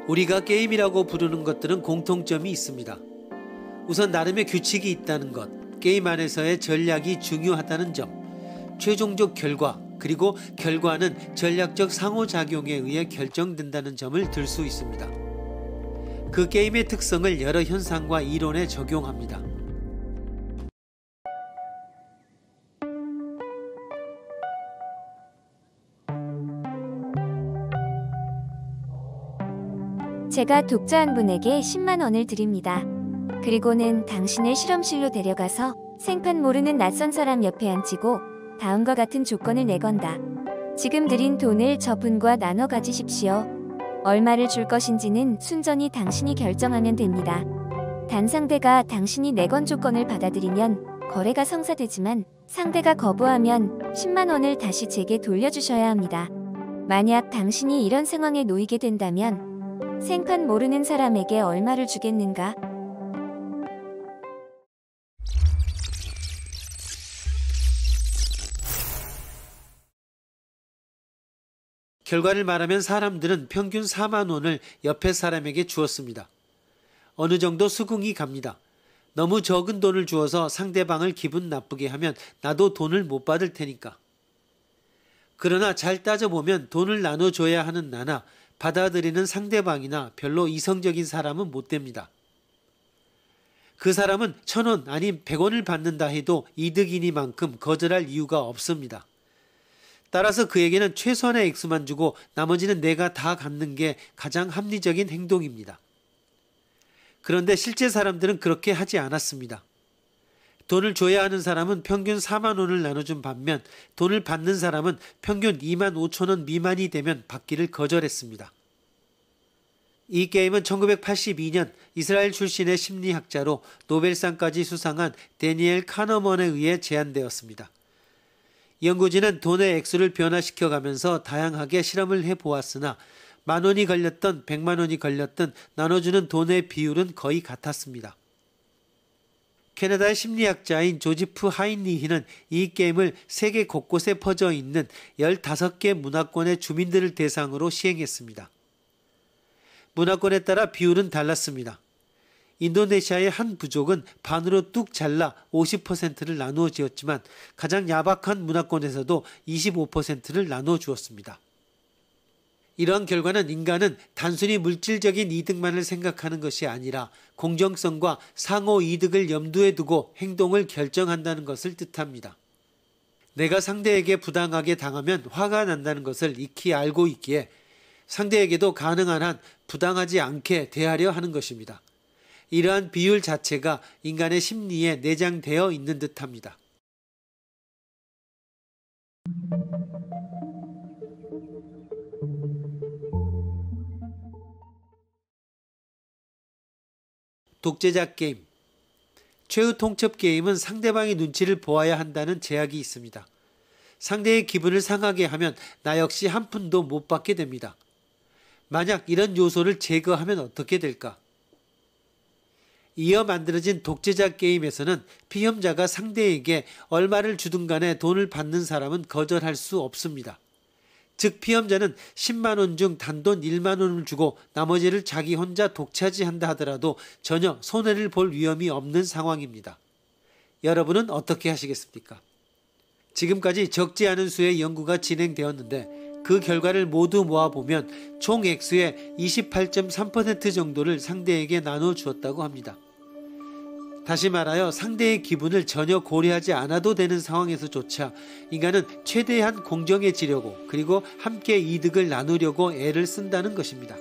우리가 게임이라고 부르는 것들은 공통점이 있습니다. 우선 나름의 규칙이 있다는 것, 게임 안에서의 전략이 중요하다는 점, 최종적 결과, 그리고 결과는 전략적 상호작용에 의해 결정된다는 점을 들 수 있습니다. 그 게임의 특성을 여러 현상과 이론에 적용합니다. 제가 독자 한 분에게 10만 원을 드립니다. 그리고는 당신을 실험실로 데려가서 생판 모르는 낯선 사람 옆에 앉히고 다음과 같은 조건을 내건다. 지금 드린 돈을 저분과 나눠 가지십시오. 얼마를 줄 것인지는 순전히 당신이 결정하면 됩니다. 단 상대가 당신이 내건 조건을 받아들이면 거래가 성사되지만 상대가 거부하면 10만 원을 다시 제게 돌려주셔야 합니다. 만약 당신이 이런 상황에 놓이게 된다면 생판 모르는 사람에게 얼마를 주겠는가? 결과를 말하면 사람들은 평균 4만 원을 옆에 사람에게 주었습니다. 어느 정도 수긍이 갑니다. 너무 적은 돈을 주어서 상대방을 기분 나쁘게 하면 나도 돈을 못 받을 테니까. 그러나 잘 따져보면 돈을 나눠줘야 하는 나나 받아들이는 상대방이나 별로 이성적인 사람은 못 됩니다. 그 사람은 1,000원 아님 100원을 받는다 해도 이득이니만큼 거절할 이유가 없습니다. 따라서 그에게는 최소한의 액수만 주고 나머지는 내가 다 갖는 게 가장 합리적인 행동입니다. 그런데 실제 사람들은 그렇게 하지 않았습니다. 돈을 줘야 하는 사람은 평균 4만 원을 나눠준 반면 돈을 받는 사람은 평균 2만 5천 원 미만이 되면 받기를 거절했습니다. 이 게임은 1982년 이스라엘 출신의 심리학자로 노벨상까지 수상한 데니엘 카너먼에 의해 제안되었습니다. 연구진은 돈의 액수를 변화시켜가면서 다양하게 실험을 해보았으나 10,000원이 걸렸던 100만 원이 걸렸던 나눠주는 돈의 비율은 거의 같았습니다. 캐나다의 심리학자인 조지프 하인리히는 이 게임을 세계 곳곳에 퍼져 있는 15개 문화권의 주민들을 대상으로 시행했습니다. 문화권에 따라 비율은 달랐습니다. 인도네시아의 한 부족은 반으로 뚝 잘라 50%를 나누어 지었지만 가장 야박한 문화권에서도 25%를 나누어 주었습니다. 이러한 결과는 인간은 단순히 물질적인 이득만을 생각하는 것이 아니라 공정성과 상호 이득을 염두에 두고 행동을 결정한다는 것을 뜻합니다. 내가 상대에게 부당하게 당하면 화가 난다는 것을 익히 알고 있기에 상대에게도 가능한 한 부당하지 않게 대하려 하는 것입니다. 이러한 비율 자체가 인간의 심리에 내장되어 있는 듯합니다. 독재자 게임. 최후 통첩 게임은 상대방의 눈치를 보아야 한다는 제약이 있습니다. 상대의 기분을 상하게 하면 나 역시 한 푼도 못 받게 됩니다. 만약 이런 요소를 제거하면 어떻게 될까? 이어 만들어진 독재자 게임에서는 피험자가 상대에게 얼마를 주든 간에 돈을 받는 사람은 거절할 수 없습니다. 즉 피험자는 10만 원 중 단돈 1만 원을 주고 나머지를 자기 혼자 독차지한다 하더라도 전혀 손해를 볼 위험이 없는 상황입니다. 여러분은 어떻게 하시겠습니까? 지금까지 적지 않은 수의 연구가 진행되었는데 그 결과를 모두 모아보면 총 액수의 28.3% 정도를 상대에게 나눠 주었다고 합니다. 다시 말하여 상대의 기분을 전혀 고려하지 않아도 되는 상황에서조차 인간은 최대한 공정해지려고 그리고 함께 이득을 나누려고 애를 쓴다는 것입니다.